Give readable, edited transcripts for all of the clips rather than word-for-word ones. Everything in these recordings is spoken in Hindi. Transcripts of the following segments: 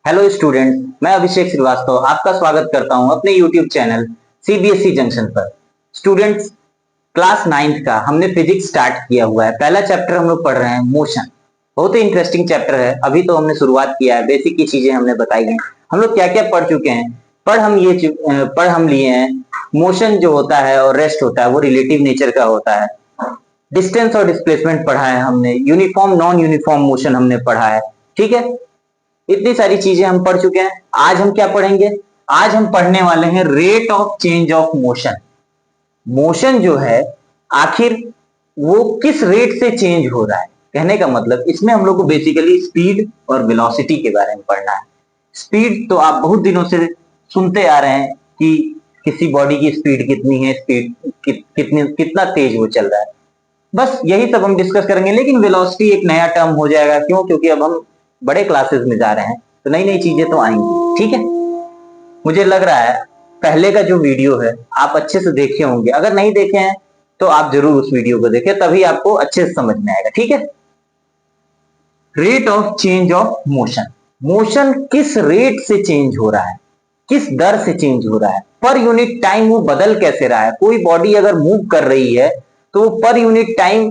हेलो स्टूडेंट्स, मैं अभिषेक श्रीवास्तव आपका स्वागत करता हूं अपने यूट्यूब चैनल सीबीएसई जंक्शन पर। स्टूडेंट्स, क्लास 9th का हमने फिजिक्स स्टार्ट किया हुआ है। पहला चैप्टर हम लोग पढ़ रहे हैं मोशन। बहुत ही इंटरेस्टिंग चैप्टर है। अभी तो हमने शुरुआत किया है, बेसिक की चीजें हमने बताई हैं। हम लोग क्या क्या पढ़ चुके हैं। पढ़ हम लिए हैं मोशन जो होता है और रेस्ट होता है वो रिलेटिव नेचर का होता है। डिस्टेंस और डिस्प्लेसमेंट पढ़ा है हमने। यूनिफॉर्म नॉन यूनिफॉर्म मोशन हमने पढ़ा है। ठीक है, इतनी सारी चीजें हम पढ़ चुके हैं। आज हम क्या पढ़ेंगे? आज हम पढ़ने वाले हैं rate of change of motion. Motion जो है आखिर वो किस रेट से चेंज हो रहा है। कहने का मतलब इसमें हम लोग को बेसिकली स्पीड और वेलोसिटी के बारे में पढ़ना है। स्पीड तो आप बहुत दिनों से सुनते आ रहे हैं कि किसी बॉडी की स्पीड कितनी है, स्पीड कितना तेज वो चल रहा है। बस यही सब हम डिस्कस करेंगे। लेकिन वेलोसिटी एक नया टर्म हो जाएगा। क्यों? क्योंकि अब हम बड़े क्लासेस में जा रहे हैं तो नई नई चीजें तो आएंगी। ठीक है, मुझे लग रहा है पहले का जो वीडियो है आप अच्छे से देखे होंगे। अगर नहीं देखे हैं तो आप जरूर उस वीडियो को देखें, तभी आपको अच्छे से समझ में आएगा। ठीक है, rate of change of motion. Motion किस रेट से चेंज हो रहा है, किस दर से चेंज हो रहा है, पर यूनिट टाइम वो बदल कैसे रहा है। कोई बॉडी अगर मूव कर रही है तो पर यूनिट टाइम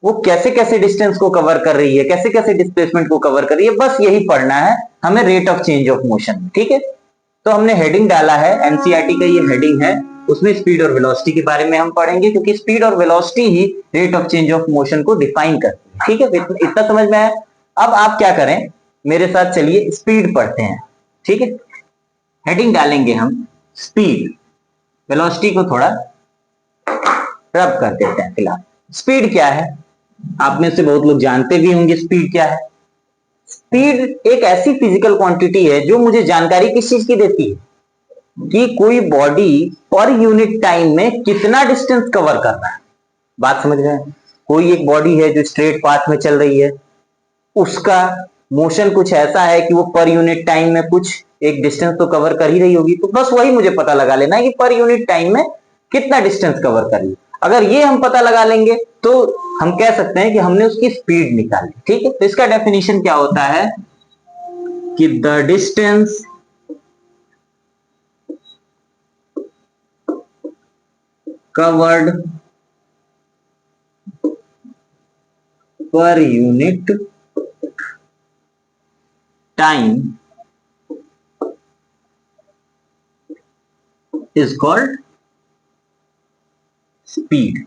वो कैसे कैसे डिस्टेंस को कवर कर रही है, कैसे कैसे डिस्प्लेसमेंट को कवर कर रही है। बस यही पढ़ना है हमें rate of change of motion. ठीक है, तो हमने हेडिंग डाला है, एनसीईआरटी का ये हेडिंग है। उसमें स्पीड और वेलोसिटी के बारे में हम पढ़ेंगे, क्योंकि स्पीड और velocity he rate of change of motion को डिफाइन करती है। ठीक है, इतना समझ में आया। अब आप क्या करें, मेरे साथ चलिए स्पीड पढ़ते हैं। ठीक है, हेडिंग डालेंगे हम स्पीड। वेलोसिटी को थोड़ा रब कर देते हैं। फिलहाल स्पीड क्या है, आप में से बहुत लोग जानते भी होंगे स्पीड क्या है। स्पीड एक ऐसी फिजिकल क्वांटिटी है जो मुझे जानकारी किस चीज की देती है कि कोई बॉडी पर यूनिट टाइम में कितना डिस्टेंस कवर कर रहा है। बात समझ गए? कोई एक बॉडी है जो स्ट्रेट पाथ में चल रही है, उसका मोशन कुछ ऐसा है कि वो पर यूनिट टाइम में कुछ एक डिस्टेंस तो कवर कर ही रही होगी। तो बस वही मुझे पता लगा लेना है कि पर यूनिट टाइम में कितना डिस्टेंस कवर कर रही है। अगर ये हम पता लगा लेंगे तो हम कह सकते हैं कि हमने उसकी स्पीड निकाली। ठीक है, तो इसका डेफिनेशन क्या होता है कि the distance covered per unit time is called speed.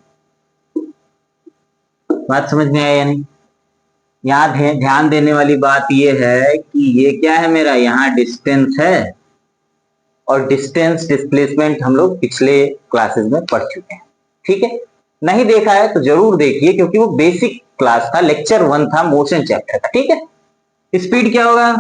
बात समझ में आया या नहीं? यहां ध्यान देने वाली बात यह है कि ये क्या है, मेरा यहाँ डिस्टेंस है और डिस्टेंस डिस्प्लेसमेंट हम लोग पिछले क्लासेस में पढ़ चुके हैं। ठीक है, नहीं देखा है तो जरूर देखिए, क्योंकि वो बेसिक क्लास था, लेक्चर 1 था मोशन चैप्टर का। ठीक है, स्पीड क्या होगा?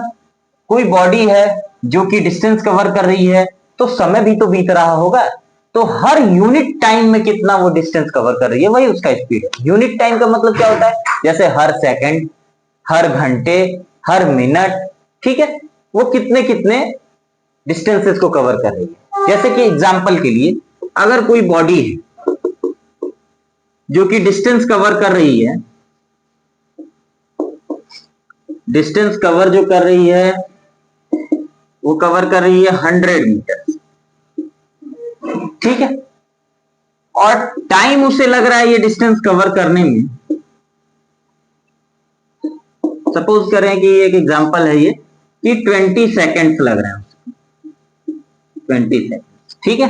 कोई बॉडी है जो कि डिस्टेंस कवर कर रही है, तो समय भी तो बीत रहा होगा। तो हर यूनिट टाइम में कितना वो डिस्टेंस कवर कर रही है, वही उसका स्पीड है। यूनिट टाइम का मतलब क्या होता है? जैसे हर सेकंड, हर घंटे, हर मिनट। ठीक है, वो कितने कितने डिस्टेंसेस को कवर कर रही है। जैसे कि एग्जांपल के लिए, अगर कोई बॉडी है जो कि डिस्टेंस कवर कर रही है, डिस्टेंस कवर जो कर रही है वो कवर कर रही है 100 मीटर। ठीक है, और टाइम उसे लग रहा है ये डिस्टेंस कवर करने में, सपोज करें कि एक एग्जांपल है ये कि 20 सेकेंड्स लग रहे हैं, 20 सेकेंड। ठीक है,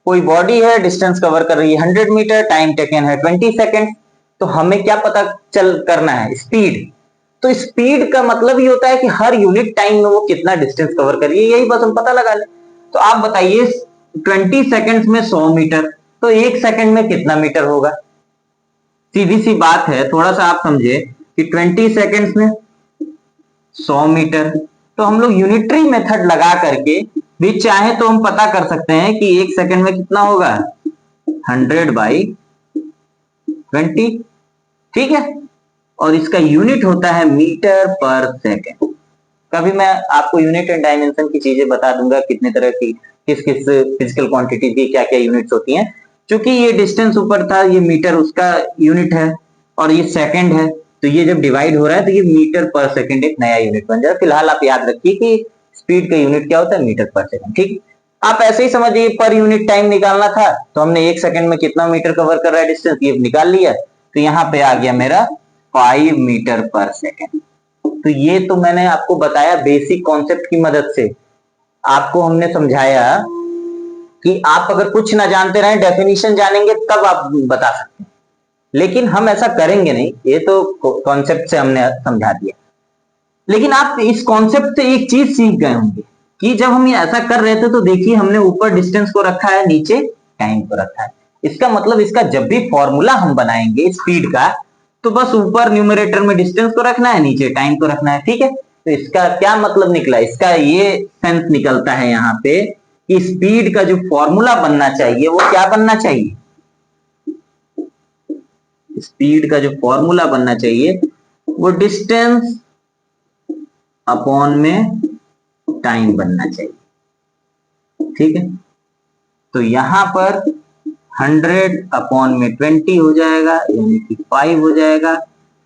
कोई बॉडी है डिस्टेंस कवर कर रही है 100 मीटर, टाइम टेकन है 20 सेकेंड। तो हमें क्या पता चल करना है? स्पीड। तो स्पीड का मतलब ही होता है कि हर यूनिट टाइम में वो कितना डिस्टेंस कवर कर रही है, यही बस हम पता लगा ले। तो आप बताइए 20 सेकेंड्स में 100 मीटर, तो एक सेकंड में कितना मीटर होगा? सीधी सी बात है, थोड़ा सा आप समझे कि 20 सेकेंड्स में 100 मीटर। तो हम लोग यूनिटरी मेथड लगा करके भी चाहे तो हम पता कर सकते हैं कि एक सेकंड में कितना होगा, 100/20। ठीक है, और इसका यूनिट होता है मीटर पर सेकंड। कभी मैं आपको यूनिट एंड डायमेंशन की चीजें बता दूंगा, कितने तरह की किस किस फिजिकल क्वांटिटी की क्या क्या यूनिट्स होती हैं। क्योंकि ये डिस्टेंस ऊपर था, ये मीटर उसका यूनिट है और ये सेकंड है, तो ये जब डिवाइड हो रहा है तो ये मीटर पर सेकंड एक नया यूनिट बन जाए। फिलहाल आप याद रखिए कि स्पीड का यूनिट क्या होता है, मीटर पर सेकंड। ठीक, आप ऐसे ही समझिए पर यूनिट टाइम निकालना था तो हमने 1 सेकंड में कितना मीटर कवर कर रहा है डिस्टेंस ये निकाल लिया, तो यहाँ पे आ गया मेरा 5 मीटर पर सेकंड। तो ये तो मैंने आपको बताया बेसिक कॉन्सेप्ट की मदद से। आपको हमने समझाया कि आप अगर कुछ ना जानते रहे, डेफिनेशन जानेंगे तब आप बता सकते हैं, लेकिन हम ऐसा करेंगे नहीं, ये तो कॉन्सेप्ट से हमने समझा दिया। लेकिन आप इस कॉन्सेप्ट से एक चीज सीख गए होंगे कि जब हम ये ऐसा कर रहे थे तो देखिए हमने ऊपर डिस्टेंस को रखा है, नीचे टाइम को रखा है। इसका मतलब इसका जब भी फॉर्मूला हम बनाएंगे स्पीड का तो बस ऊपर न्यूमरेटर में डिस्टेंस को रखना है, नीचे टाइम को रखना है। ठीक है, तो इसका क्या मतलब निकला, इसका ये सेंस निकलता है यहाँ पे कि स्पीड का जो फॉर्मूला बनना चाहिए वो क्या बनना चाहिए, स्पीड का जो फॉर्मूला बनना चाहिए वो डिस्टेंस अपॉन में टाइम बनना चाहिए। ठीक है, तो यहां पर 100 अपॉन में 20 हो जाएगा, यानी कि 5 हो जाएगा,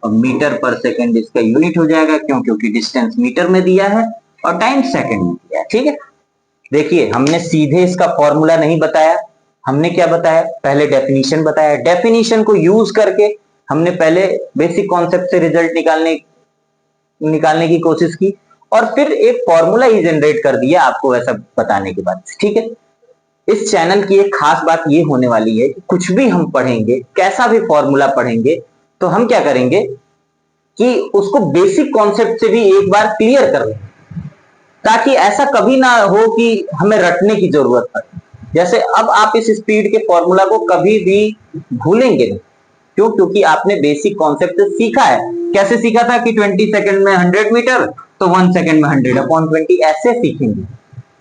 और मीटर पर सेकंड इसका यूनिट हो जाएगा, क्यों, क्योंकि डिस्टेंस मीटर में दिया है और टाइम सेकंड में दिया है। ठीक है, देखिए हमने सीधे इसका फॉर्मूला नहीं बताया, हमने क्या बताया, पहले डेफिनेशन बताया। डेफिनेशन को यूज करके हमने पहले बेसिक कॉन्सेप्ट से रिजल्ट निकालने की कोशिश की और फिर एक फॉर्मूला ही जनरेट कर दिया आपको वैसा बताने के बाद। ठीक है, इस चैनल की एक खास बात ये होने वाली है कि कुछ भी हम पढ़ेंगे, कैसा भी फॉर्मूला पढ़ेंगे, तो हम क्या करेंगे कि उसको बेसिक कॉन्सेप्ट से भी एक बार क्लियर कर लें, ताकि ऐसा कभी ना हो कि हमें रटने की जरूरत पड़े। जैसे अब आप इस स्पीड के फॉर्मूला को कभी भी भूलेंगे नहीं, क्यों, क्योंकि आपने बेसिक कॉन्सेप्ट सीखा है। कैसे सीखा था कि 20 सेकंड में 100 मीटर, तो 1 सेकंड में 100 अपॉन 20 ऐसे सीखेंगे।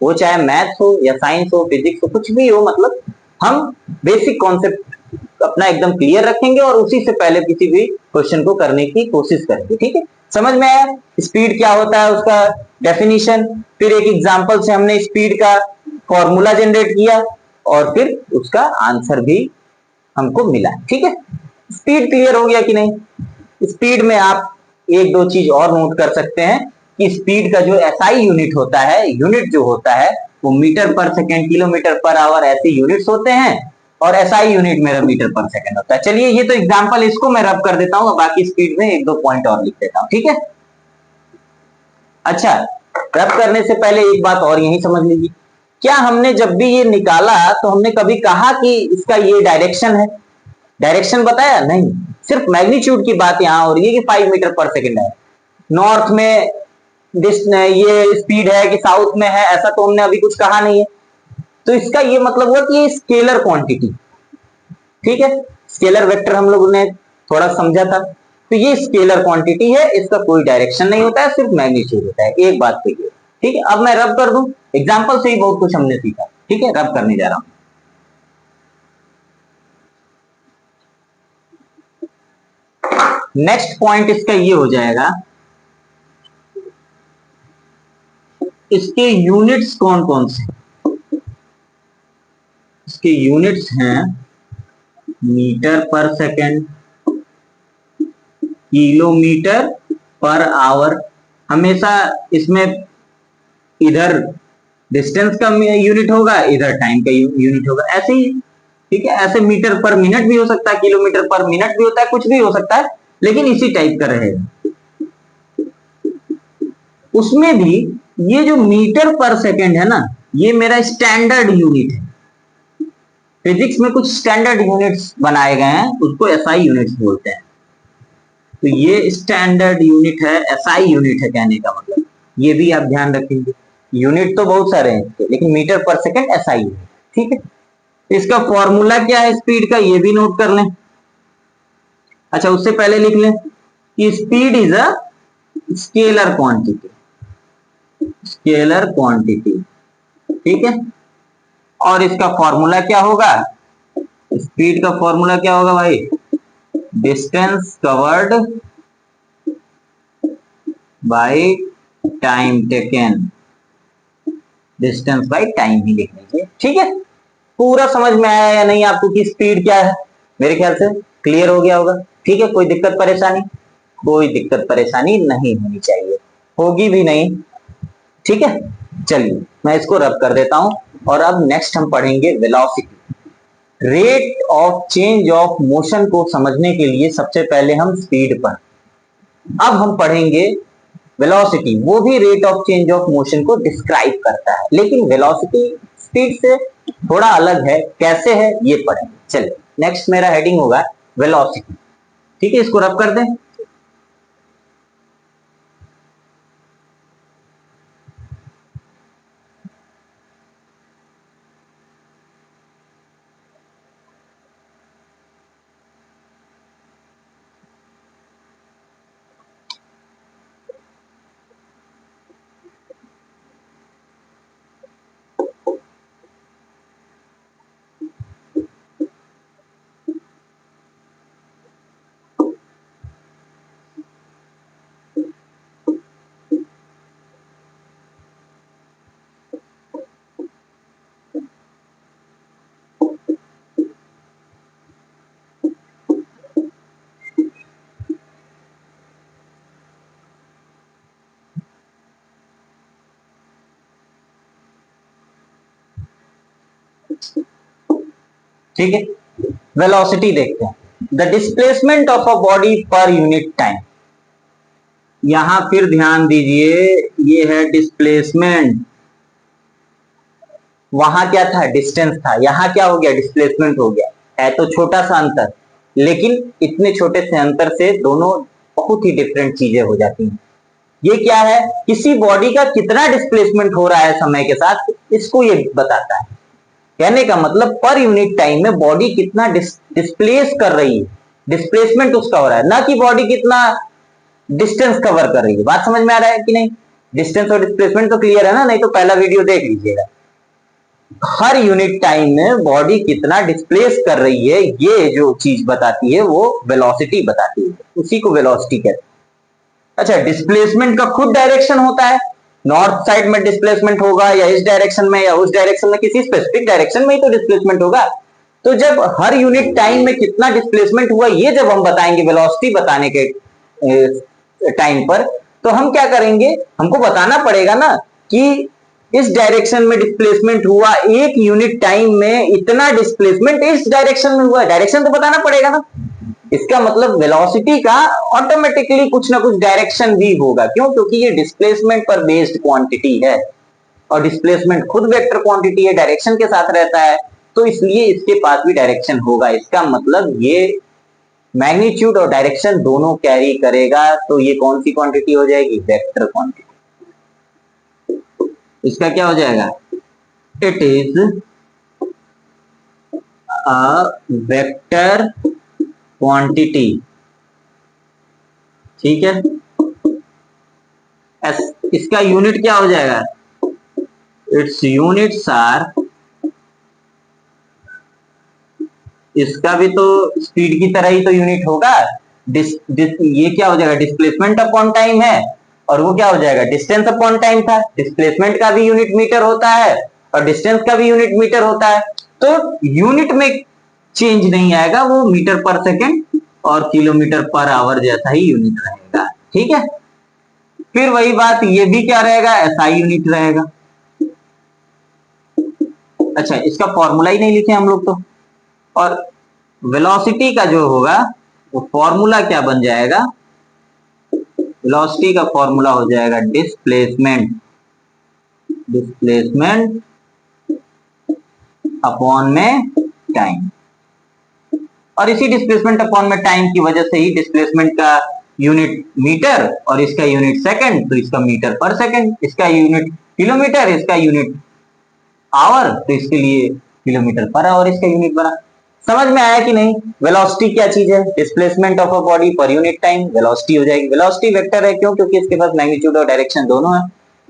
वो चाहे मैथ्स हो या साइंस हो, फिजिक्स हो, कुछ भी हो, मतलब हम बेसिक कॉन्सेप्ट अपना एकदम क्लियर रखेंगे और उसी से पहले किसी भी क्वेश्चन को करने की कोशिश करेंगे। ठीक है, समझ में आया स्पीड क्या होता है, उसका डेफिनेशन, फिर एक एग्जांपल से हमने स्पीड का फॉर्मूला जनरेट किया और फिर उसका आंसर भी हमको मिला। ठीक है, स्पीड क्लियर हो गया कि नहीं। स्पीड में आप एक दो चीज और नोट कर सकते हैं कि स्पीड का जो एसआई यूनिट होता है, यूनिट जो होता है वो मीटर पर सेकंड, किलोमीटर पर आवर ऐसे यूनिट्स होते हैं, और एसआई यूनिट मेरा मीटर पर सेकंड होता है। चलिए ये तो एग्जांपल, इसको मैं रब कर देता हूं, बाकी स्पीड में एक दो पॉइंट और लिख देता हूं। ठीक है, अच्छा, रब करने से पहले एक बात और यही समझ लीजिए, क्या हमने जब भी ये निकाला तो हमने कभी कहा कि इसका ये डायरेक्शन है, डायरेक्शन बताया नहीं, सिर्फ मैग्नीट्यूड की बात यहां हो रही है कि 5 मीटर पर सेकंड है, नॉर्थ में ये स्पीड है कि साउथ में है, ऐसा तो हमने अभी कुछ कहा नहीं है। तो इसका ये मतलब हुआ कि ये स्केलर क्वांटिटी, ठीक है, स्केलर वेक्टर हम लोगों ने थोड़ा समझा था, तो ये स्केलर क्वांटिटी है, इसका कोई डायरेक्शन नहीं होता है, सिर्फ मैग्नीट्यूड होता है। एक बात तो ये, ठीक है। अब मैं रब कर दूं, एग्जांपल से ही बहुत कुछ हमने सीखा। ठीक है, रब करने जा रहा हूं। नेक्स्ट पॉइंट इसका ये हो जाएगा, इसके यूनिट्स कौन कौन से, इसके यूनिट्स हैं मीटर पर सेकेंड, किलोमीटर पर आवर, हमेशा इसमें इधर डिस्टेंस का यूनिट होगा, इधर टाइम का यूनिट होगा, ऐसे ही। ठीक है, ऐसे मीटर पर मिनट भी हो सकता है, किलोमीटर पर मिनट भी होता है, कुछ भी हो सकता है, लेकिन इसी टाइप का रहेगा। उसमें भी ये जो मीटर पर सेकेंड है ना, ये मेरा स्टैंडर्ड यूनिट है। फिजिक्स में कुछ स्टैंडर्ड यूनिट्स बनाए गए हैं, उसको एसआई यूनिट्स बोलते हैं। तो ये स्टैंडर्ड यूनिट है, एसआई यूनिट है, कहने का मतलब ये भी आप ध्यान रखेंगे। यूनिट तो बहुत सारे हैं इसके, लेकिन मीटर पर सेकेंड एसआई यूनिट। ठीक है, इसका फॉर्मूला क्या है स्पीड का, ये भी नोट कर लें। अच्छा, उससे पहले लिख लें कि speed is a scalar quantity, scalar quantity. ठीक है, और इसका फॉर्मूला क्या होगा, स्पीड का फॉर्मूला क्या होगा भाई, distance covered by time taken, distance by time ही लिख लीजिए। ठीक है, पूरा समझ में आया या नहीं आपको कि स्पीड क्या है, मेरे ख्याल से क्लियर हो गया होगा। ठीक है, कोई दिक्कत परेशानी, कोई दिक्कत परेशानी नहीं होनी चाहिए, होगी भी नहीं। ठीक है, चलिए मैं इसको रब कर देता हूं। और अब नेक्स्ट हम पढ़ेंगे velocity. Rate of change of motion को समझने के लिए सबसे पहले हम स्पीड पर, अब हम पढ़ेंगे वेलोसिटी। वो भी rate of change of motion को डिस्क्राइब करता है, लेकिन वेलोसिटी स्पीड से थोड़ा अलग है। कैसे है ये पढ़ेंगे। चलिए नेक्स्ट मेरा हेडिंग होगा वेलोसिटी। ठीक है, इसको रब कर दें। ठीक है, वेलोसिटी देखते हैं। The displacement of a body per unit time. यहां फिर ध्यान दीजिए, ये है डिस्प्लेसमेंट। वहां क्या था, डिस्टेंस था, यहां क्या हो गया, डिस्प्लेसमेंट हो गया। है तो छोटा सा अंतर, लेकिन इतने छोटे से अंतर से दोनों बहुत ही डिफरेंट चीजें हो जाती हैं। ये क्या है, किसी बॉडी का कितना डिस्प्लेसमेंट हो रहा है समय के साथ, इसको ये बताता है। कहने का मतलब पर यूनिट टाइम में बॉडी कितना डिस्प्लेस कर रही है, डिस्प्लेसमेंट उसका हो रहा है, ना कि बॉडी कितना डिस्टेंस कवर कर रही है। बात समझ में आ रहा है कि नहीं? डिस्टेंस और डिस्प्लेसमेंट तो क्लियर है ना, नहीं तो पहला वीडियो देख लीजिएगा। हर यूनिट टाइम में बॉडी कितना डिस्प्लेस कर रही है, ये जो चीज बताती है वो वेलोसिटी बताती है, उसी को वेलोसिटी कहते हैं। अच्छा, डिस्प्लेसमेंट का खुद डायरेक्शन होता है। नॉर्थ साइड में डिस्प्लेसमेंट होगा, या इस डायरेक्शन में या उस डायरेक्शन में, किसी स्पेसिफिक डायरेक्शन में ही तो डिस्प्लेसमेंट होगा। तो जब हर यूनिट टाइम में कितना डिस्प्लेसमेंट हुआ, ये जब हम बताएंगे वेलोसिटी बताने के टाइम पर, तो हम क्या करेंगे, हमको बताना पड़ेगा ना कि इस डायरेक्शन में डिस्प्लेसमेंट हुआ, एक यूनिट टाइम में इतना डिस्प्लेसमेंट इस डायरेक्शन में हुआ। डायरेक्शन तो बताना पड़ेगा ना। इसका मतलब वेलोसिटी का ऑटोमेटिकली कुछ ना कुछ डायरेक्शन भी होगा। क्यों? क्योंकि ये डिस्प्लेसमेंट पर बेस्ड क्वांटिटी है, और डिस्प्लेसमेंट खुद वेक्टर क्वांटिटी है, डायरेक्शन के साथ रहता है, तो इसलिए इसके पास भी डायरेक्शन होगा। इसका मतलब ये मैग्नीट्यूड और डायरेक्शन दोनों कैरी करेगा। तो ये कौन सी क्वांटिटी हो जाएगी, वेक्टर क्वांटिटी। इसका क्या हो जाएगा, it is a vector quantity. ठीक है, इसका यूनिट क्या हो जाएगा, इट्स यूनिट्स आर, इसका भी तो स्पीड की तरह ही तो यूनिट होगा। ये क्या हो जाएगा, डिस्प्लेसमेंट अपॉन टाइम है, और वो क्या हो जाएगा, डिस्टेंस अपॉन टाइम था। डिस्प्लेसमेंट का भी यूनिट मीटर होता है और डिस्टेंस का भी यूनिट मीटर होता है। तो यूनिट में चेंज नहीं आएगा, वो मीटर पर सेकेंड और किलोमीटर पर आवर जैसा ही यूनिट रहेगा। ठीक है, फिर वही बात, ये भी क्या रहेगा, एसआई यूनिट रहेगा। अच्छा, इसका फॉर्मूला ही नहीं लिखे हम लोग तो। और वेलोसिटी का जो होगा वो फॉर्मूला क्या बन जाएगा, वेलोसिटी का फॉर्मूला हो जाएगा डिस्प्लेसमेंट, डिस्प्लेसमेंट अपॉन में टाइम। और इसी डिस्प्लेसमेंट अपॉन में टाइम की वजह से ही डिस्प्लेसमेंट का यूनिट मीटर और इसका यूनिट सेकंड, तो इसका मीटर पर सेकंड, इसका यूनिट किलोमीटर, इसका यूनिट आवर, तो इसके लिए किलोमीटर पर आवर इसका यूनिट बना। समझ में आया कि नहीं? वेलोसिटी क्या चीज है, displacement of a body per unit time, velocity हो जाएगी। वेलोसिटी वेक्टर है, क्यों? क्योंकि इसके पास मैग्नीट्यूड और डायरेक्शन दोनों है।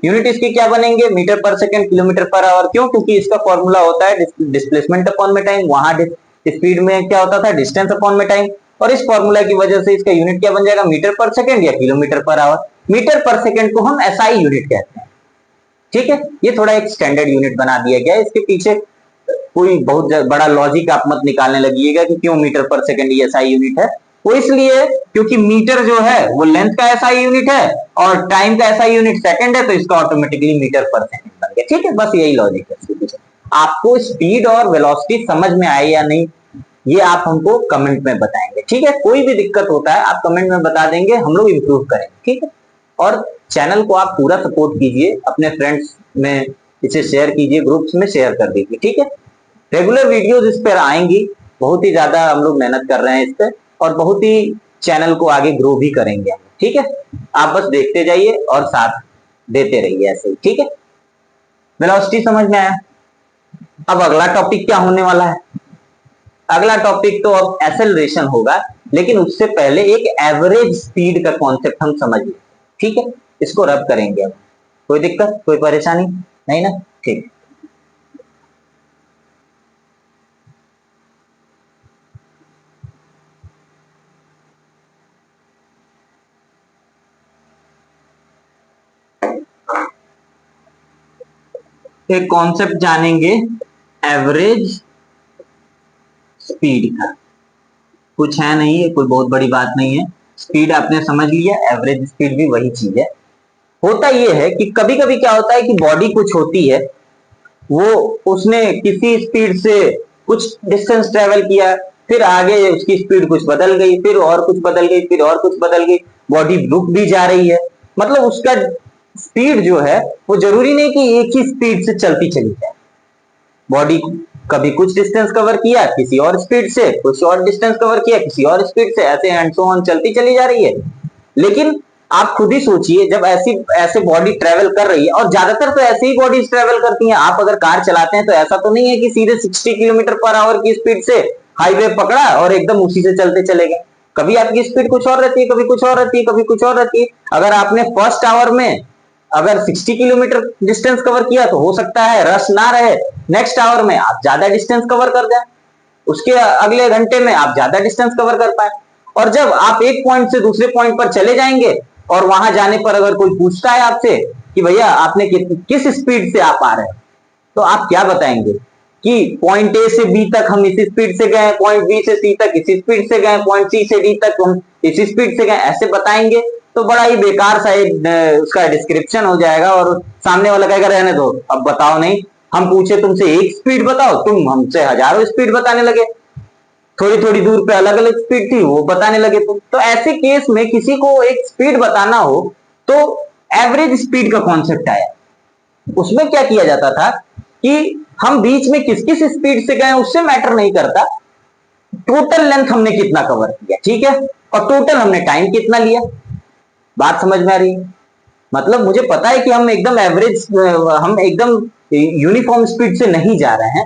यूनिट इसके क्या बनेंगे, मीटर पर सेकंड, किलोमीटर पर आवर। क्यों? क्योंकि इसका फॉर्मूला होता है डिस्प्लेसमेंट अपॉन में टाइम, वहां स्पीड में क्या होता था, डिस्टेंस अपॉन में टाइम, और इस फॉर्मूला की वजह से इसका यूनिट क्या बन जाएगा, मीटर पर सेकंड या किलोमीटर पर आवर। मीटर पर सेकंड को हम एसआई यूनिट कहते हैं। ठीक है, ये थोड़ा एक स्टैंडर्ड यूनिट बना दिया गया है। इसके पीछे कोई बहुत बड़ा लॉजिक आप मत निकालने लगिएगा कि क्यों मीटर पर सेकंड ये एसआई यूनिट है। वो इसलिए क्योंकि मीटर जो है वो लेंथ का ऐसा यूनिट है और टाइम का ऐसा यूनिट सेकंड है, तो इसका ऑटोमेटिकली मीटर पर सेकंड बन गया। ठीक है, बस यही लॉजिक है। आपको स्पीड और वेलोसिटी समझ में आई या नहीं, ये आप हमको कमेंट में बताएंगे। ठीक है, कोई भी दिक्कत होता है आप कमेंट में बता देंगे, हम लोग इम्प्रूव करेंगे। ठीक है, और चैनल को आप पूरा सपोर्ट कीजिए, अपने फ्रेंड्स में इसे शेयर कीजिए, ग्रुप्स में शेयर कर दीजिए। ठीक है, रेगुलर वीडियोस इस पर आएंगी, बहुत ही ज्यादा हम लोग मेहनत कर रहे हैं इस पर, और बहुत ही चैनल को आगे ग्रो भी करेंगे। ठीक है, आप बस देखते जाइए और साथ देते रहिए ऐसे ही। ठीक है, वेलोसिटी समझ में आया। अब अगला टॉपिक क्या होने वाला है? अगला टॉपिक तो अब एक्सेलरेशन होगा, लेकिन उससे पहले एक एवरेज स्पीड का कॉन्सेप्ट हम समझ लें। ठीक है, इसको रब करेंगे। अब कोई दिक्कत, कोई परेशानी नहीं ना? ठीक, एक कॉन्सेप्ट जानेंगे एवरेज स्पीड का। कुछ है नहीं है, कोई बहुत बड़ी बात नहीं है। स्पीड आपने समझ लिया, एवरेज स्पीड भी वही चीज है। होता यह है कि कभी कभी क्या होता है कि बॉडी कुछ होती है, वो उसने किसी स्पीड से कुछ डिस्टेंस ट्रेवल किया, फिर आगे उसकी स्पीड कुछ बदल गई, फिर और कुछ बदल गई, फिर और कुछ बदल गई, बॉडी रुक भी जा रही है। मतलब उसका स्पीड जो है वो जरूरी नहीं कि एक ही स्पीड से चलती चली जाए। बॉडी कभी कुछ डिस्टेंस कवर किया किसी और स्पीड से, कुछ और डिस्टेंस कवर किया किसी और स्पीड से, ऐसे एंड सो ऑन चलती चली जा रही है। लेकिन आप खुद ही सोचिए, जब ऐसी ऐसे बॉडी ट्रेवल कर रही है, और ज्यादातर तो ऐसे ही बॉडीज ट्रेवल करती हैं। आप अगर कार चलाते हैं तो ऐसा तो नहीं है कि सीधे 60 किलोमीटर पर आवर की स्पीड से हाईवे पकड़ा और एकदम उसी से चलते चले गए। कभी आपकी स्पीड कुछ और रहती है, कभी कुछ और रहती है, कभी कुछ और रहती है। अगर आपने फर्स्ट आवर में अगर 60 किलोमीटर डिस्टेंस कवर किया तो हो सकता है रश ना रहे, नेक्स्ट आवर में आप ज्यादा डिस्टेंस कवर कर दें, उसके अगले घंटे में आप ज्यादा डिस्टेंस कवर कर पाए। और जब आप एक पॉइंट से दूसरे पॉइंट पर चले जाएंगे और वहां जाने पर अगर कोई पूछता है आपसे कि भैया आपने किस स्पीड से आप आ रहे हैं, तो आप क्या बताएंगे कि पॉइंट ए से बी तक हम इसी स्पीड से गए, पॉइंट बी से सी तक इसी स्पीड से गए, पॉइंट सी से डी तक हम इसी स्पीड से गए, ऐसे बताएंगे तो बड़ा ही बेकार सा एक उसका डिस्क्रिप्शन हो जाएगा, और सामने वाला कहेगा रहने दो, अब बताओ नहीं। हम पूछे तुमसे एक स्पीड बताओ, तुम हमसे हजारों स्पीड बताने लगे, थोड़ी थोड़ी दूर पे अलग अलग स्पीड थी वो बताने लगे तुम। तो ऐसे केस में किसी को एक स्पीड बताना हो तो एवरेज स्पीड का कॉन्सेप्ट आया। उसमें क्या किया जाता था कि हम बीच में किस किस स्पीड से गए उससे मैटर नहीं करता, टोटल लेंथ हमने कितना कवर किया, ठीक है, और टोटल हमने टाइम कितना लिया। बात समझ में आ रही है? मतलब मुझे पता है कि हम एकदम एवरेज, हम एकदम यूनिफॉर्म स्पीड से नहीं जा रहे हैं,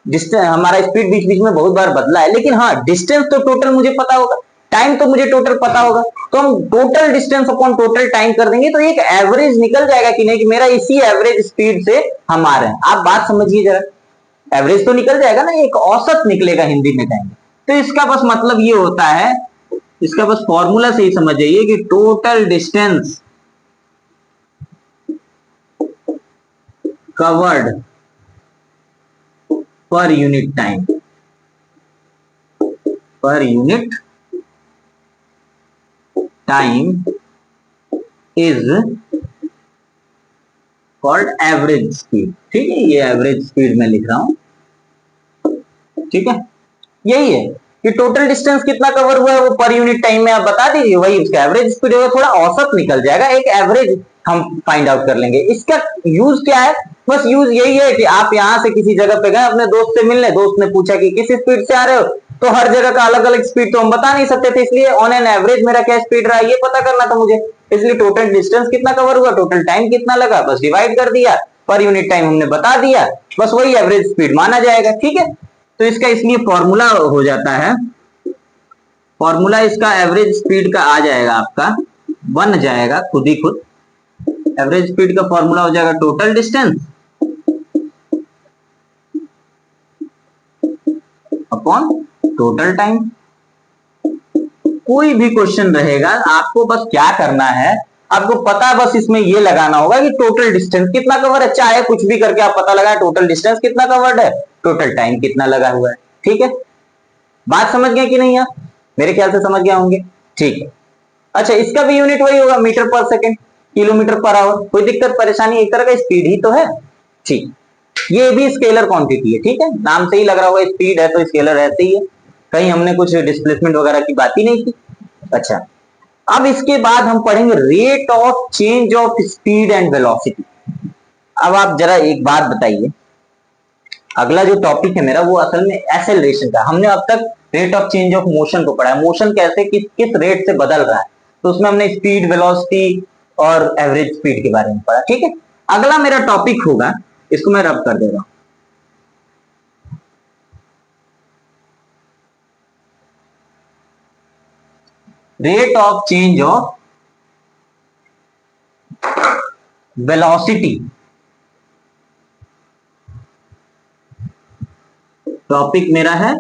डिस्टेंस हमारा स्पीड बीच बीच में बहुत बार बदला है, लेकिन हाँ डिस्टेंस तो टोटल मुझे पता होगा, टाइम तो मुझे टोटल पता होगा। तो हम total distance upon total time कर देंगे तो एक एवरेज निकल जाएगा कि नहीं, कि मेरा इसी एवरेज स्पीड से हम आ रहे हैं। आप बात समझिए जरा, एवरेज तो निकल जाएगा ना, एक औसत निकलेगा हिंदी में कहेंगे। तो इसका बस मतलब ये होता है, इसका बस फॉर्मूला से ही समझ जाइए कि total distance covered per unit time, per unit time is called average speed. ठीक है, ये एवरेज स्पीड मैं लिख रहा हूं। ठीक है, यही है कि टोटल डिस्टेंस कितना कवर हुआ है वो पर यूनिट टाइम में आप बता दीजिए, वही उसका एवरेज स्पीड होगा। थोड़ा औसत निकल जाएगा, एक एवरेज हम फाइंड आउट कर लेंगे। इसका यूज क्या है? बस यूज यही है कि आप यहां से किसी जगह पे गए अपने दोस्त से मिलने, दोस्त ने पूछा कि किस स्पीड से आ रहे हो, तो हर जगह का अलग अलग स्पीड तो हम बता नहीं सकते थे, इसलिए ऑन एन एवरेज मेरा क्या स्पीड रहा ये पता करना था मुझे। इसलिए टोटल डिस्टेंस कितना कवर हुआ, टोटल टाइम कितना लगा, बस डिवाइड कर दिया, पर यूनिट टाइम हमने बता दिया, बस वही एवरेज स्पीड माना जाएगा। ठीक है, तो इसका इसलिए फॉर्मूला हो जाता है, फॉर्मूला इसका एवरेज स्पीड का आ जाएगा, आपका बन जाएगा खुद ही खुद। एवरेज स्पीड का फॉर्मूला हो जाएगा total distance upon total time. कोई भी क्वेश्चन रहेगा आपको बस क्या करना है, आपको पता है, बस इसमें ये लगाना होगा कि टोटल डिस्टेंस कितना कवर है, चाहे कुछ भी करके आप पता लगाए टोटल डिस्टेंस कितना कवर्ड है, टोटल टाइम कितना लगा हुआ है। ठीक है, बात समझ गए कि नहीं आप? मेरे ख्याल से समझ गया होंगे। ठीक है, अच्छा इसका भी यूनिट वही होगा, मीटर पर सेकेंड, किलोमीटर पर आवर। कोई दिक्कत परेशानी, एक तरह का स्पीड ही तो है। ठीक, ये भी स्केलर क्वांटिटी है। ठीक है, नाम से ही लग रहा होगा स्पीड है तो स्केलर ऐसे ही है, कहीं हमने कुछ डिस्प्लेसमेंट वगैरह की बात ही नहीं की। अच्छा, अब इसके बाद हम पढ़ेंगे rate of change of speed and velocity. अब आप जरा एक बात बताइए, अगला जो टॉपिक है मेरा वो असल में एक्सेलरेशन का। हमने अब तक rate of change of motion को पढ़ा है, मोशन कैसे किस रेट से बदल रहा है, तो उसमें हमने स्पीड, वेलोसिटी और एवरेज स्पीड के बारे में पढ़ा। ठीक है, अगला मेरा टॉपिक होगा, इसको मैं रब कर दे रहा हूं, rate of change of velocity. Topic मेरा है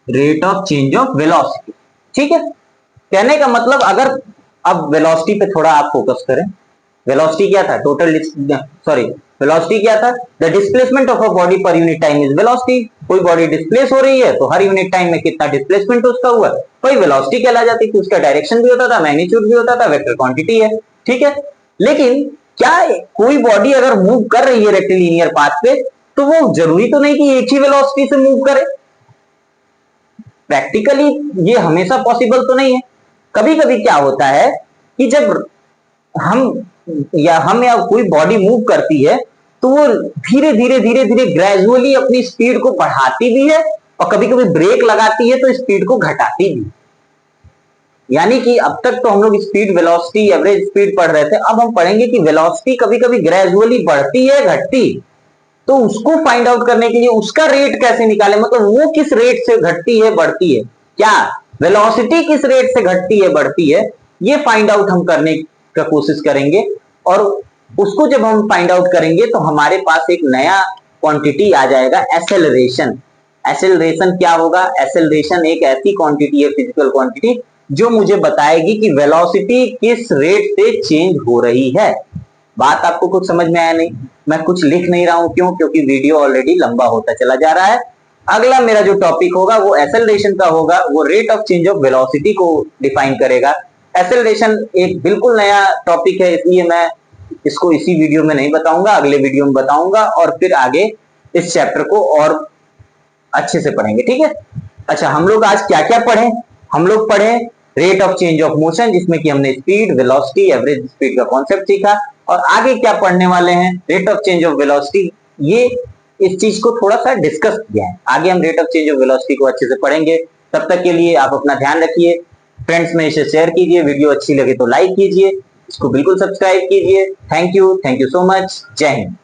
rate of change of velocity. ठीक है, कहने का मतलब अगर अब वेलोसिटी पे थोड़ा आप फोकस करें, वेलोसिटी क्या था, टोटल सॉरी वेलोसिटी क्या था, the displacement of a body per unit time is velocity. कोई बॉडी डिस्प्लेस हो रही है तो हर यूनिट टाइम में कितना डिस्प्लेसमेंट उसका हुआ, कोई वेलोसिटी कहला जाती थी। उसका डायरेक्शन भी होता था, मैग्नीट्यूड भी होता था, वेक्टर क्वांटिटी है। ठीक है, लेकिन क्या कोई बॉडी अगर मूव कर रही है रेक्टिलिनियर पाथ पे तो वो जरूरी तो नहीं कि एक ही वेलोसिटी से मूव करे। प्रैक्टिकली ये हमेशा पॉसिबल तो नहीं है। कभी कभी क्या होता है कि जब हम या कोई बॉडी मूव करती है तो वो धीरे धीरे धीरे धीरे ग्रेजुअली अपनी स्पीड को बढ़ाती भी है और कभी कभी ब्रेक लगाती है तो स्पीड को घटाती भी। यानी कि अब तक तो हम लोग स्पीड, वेलोसिटी, एवरेज स्पीड पढ़ रहे थे, अब हम पढ़ेंगे कि वेलोसिटी कभी कभी ग्रेजुअली बढ़ती है, घटती, तो उसको फाइंड आउट करने के लिए उसका रेट कैसे निकाले, मतलब वो किस रेट से घटती है, बढ़ती है, क्या वेलोसिटी किस रेट से घटती है, बढ़ती है, ये फाइंड आउट हम करने का कोशिश करेंगे। और उसको जब हम फाइंड आउट करेंगे तो हमारे पास एक नया क्वांटिटी आ जाएगा, एक्सेलरेशन। एक्सेलरेशन क्या होगा, एक्सेलरेशन एक ऐसी क्वांटिटी है, फिजिकल क्वांटिटी, जो मुझे बताएगी कि वेलोसिटी किस रेट से चेंज हो रही है। बात आपको कुछ समझ में आया नहीं? मैं कुछ लिख नहीं रहा हूं, क्यों? क्योंकि वीडियो ऑलरेडी लंबा होता चला जा रहा है। अगला मेरा जो टॉपिक होगा वो एक्सेलरेशन का होगा, वो rate of change of velocity को डिफाइन करेगा। एक्सेलरेशन एक बिल्कुल नया टॉपिक है, इसलिए मैं इसको इसी वीडियो में नहीं बताऊंगा, अगले वीडियो में बताऊंगा और फिर आगे इस चैप्टर को और अच्छे से पढ़ेंगे। ठीक है, अच्छा हम लोग आज क्या क्या पढ़े? हम लोग पढ़े rate of change of motion, जिसमें कि हमने स्पीड, वेलोसिटी, एवरेज स्पीड का कॉन्सेप्ट सीखा। और आगे क्या पढ़ने वाले हैं, rate of change of velocity, ये इस चीज को थोड़ा सा डिस्कस किया है। आगे हम rate of change of velocity को अच्छे से पढ़ेंगे। तब तक के लिए आप अपना ध्यान रखिए, फ्रेंड्स में इसे शेयर कीजिए, वीडियो अच्छी लगे तो लाइक कीजिए, इसको बिल्कुल सब्सक्राइब कीजिए। थैंक यू सो मच, जय हिंद।